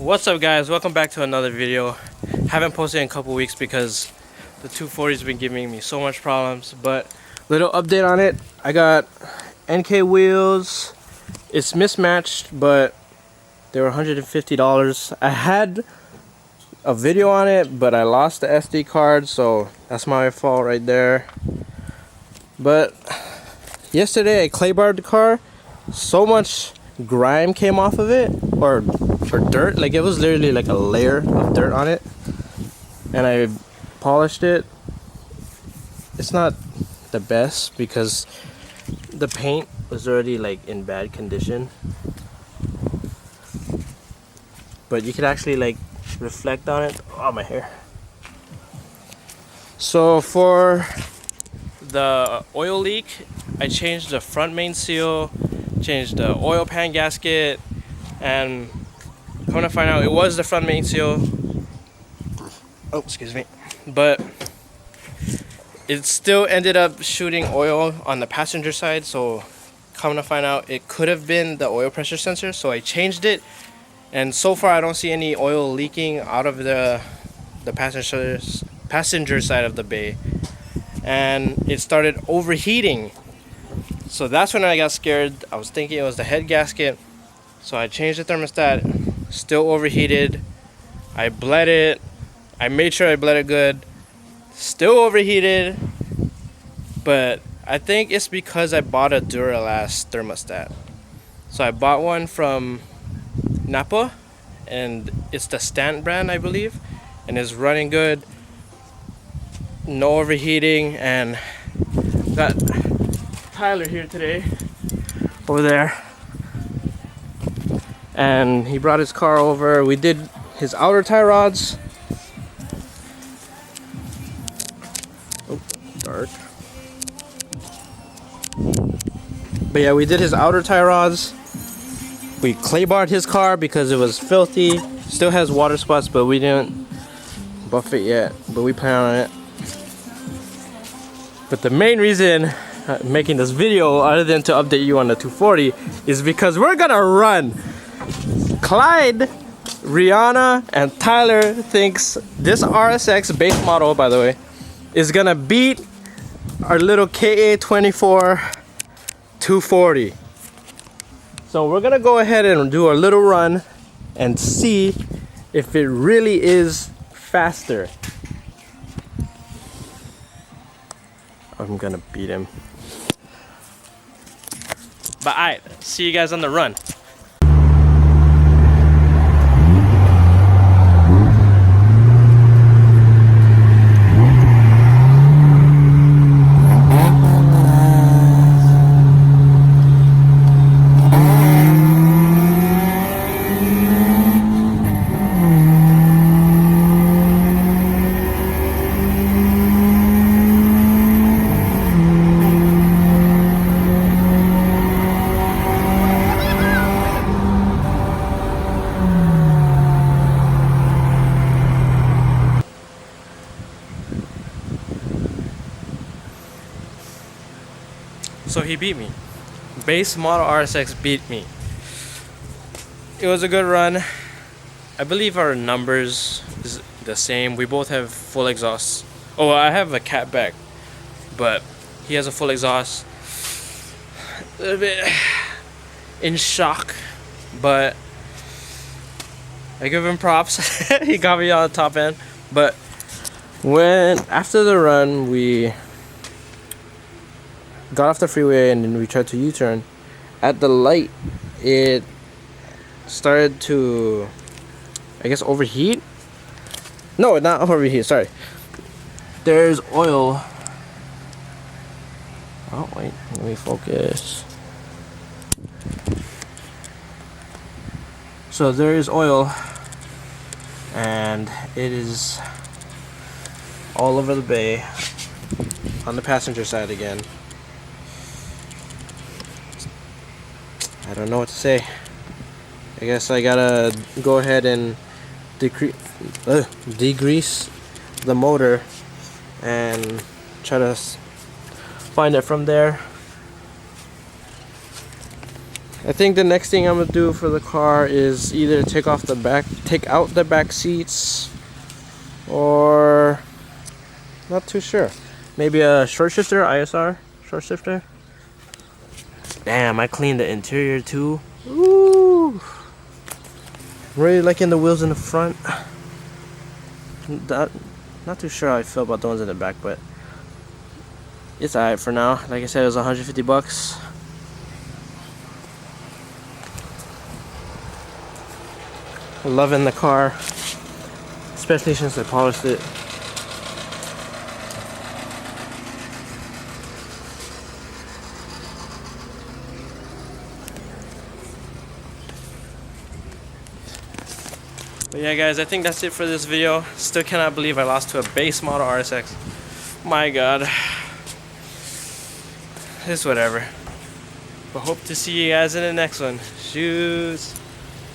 What's up, guys? Welcome back to another video. Haven't posted in a couple weeks because the 240's been giving me so much problems, but little update on it. I got NK wheels. It's mismatched, but they were $150. I had a video on it, but I lost the SD card, so that's my fault right there. But yesterday I clay barred the car. So much grime came off of it, or dirt, like it was literally like a layer of dirt on it, and I polished it. It's not the best because the paint was already like in bad condition, but you could actually like reflect on it. Oh, my hair. So for the oil leak, I changed the front main seal, changed the oil pan gasket, and come to find out it was the front main seal. Oh, excuse me. But it still ended up shooting oil on the passenger side, so come to find out it could have been the oil pressure sensor. So I changed it, and so far I don't see any oil leaking out of the passenger side of the bay, and it started overheating. So that's when I got scared. I was thinking it was the head gasket, so I changed the thermostat. Still overheated. I bled it. I made sure I bled it good. Still overheated, but I think it's because I bought a Duralast thermostat. So I bought one from Napa, and it's the Stant brand, I believe, and it's running good. No overheating. And got Tyler here today, over there, and he brought his car over. We did his outer tie rods. Oh, dark. But yeah, we did his outer tie rods. We clay barred his car because it was filthy. Still has water spots, but we didn't buff it yet, but we plan on it. But the main reason making this video, other than to update you on the 240, is because we're gonna run. Clyde, Rihanna, and Tyler thinks this RSX base model, by the way, is gonna beat our little KA24 240. So we're gonna go ahead and do a little run and see if it really is faster. I'm gonna beat him. But alright, see you guys on the run. So he beat me. Base model RSX beat me. It was a good run. I believe our numbers is the same. We both have full exhaust. Oh, I have a catback, but he has a full exhaust. A little bit in shock, but I give him props. He got me on the top end. But when after the run, we got off the freeway and then we tried to U-turn. At the light, it started to, I guess, overheat. No, not overheat, sorry. There's oil. Oh, wait, let me focus. So there is oil, and it is all over the bay on the passenger side again. I don't know what to say. I guess I gotta go ahead and degrease the motor and try to find it from there. I think the next thing I'm gonna do for the car is either take out the back seats, or not too sure. Maybe a short shifter, ISR short shifter. Damn, I cleaned the interior too. Ooh, really liking the wheels in the front. Not too sure how I feel about the ones in the back, but it's alright for now. Like I said, it was 150 bucks. Loving the car, especially since I polished it. But yeah guys, I think that's it for this video. Still cannot believe I lost to a base model RSX. My god. It's whatever. But hope to see you guys in the next one. Shoes.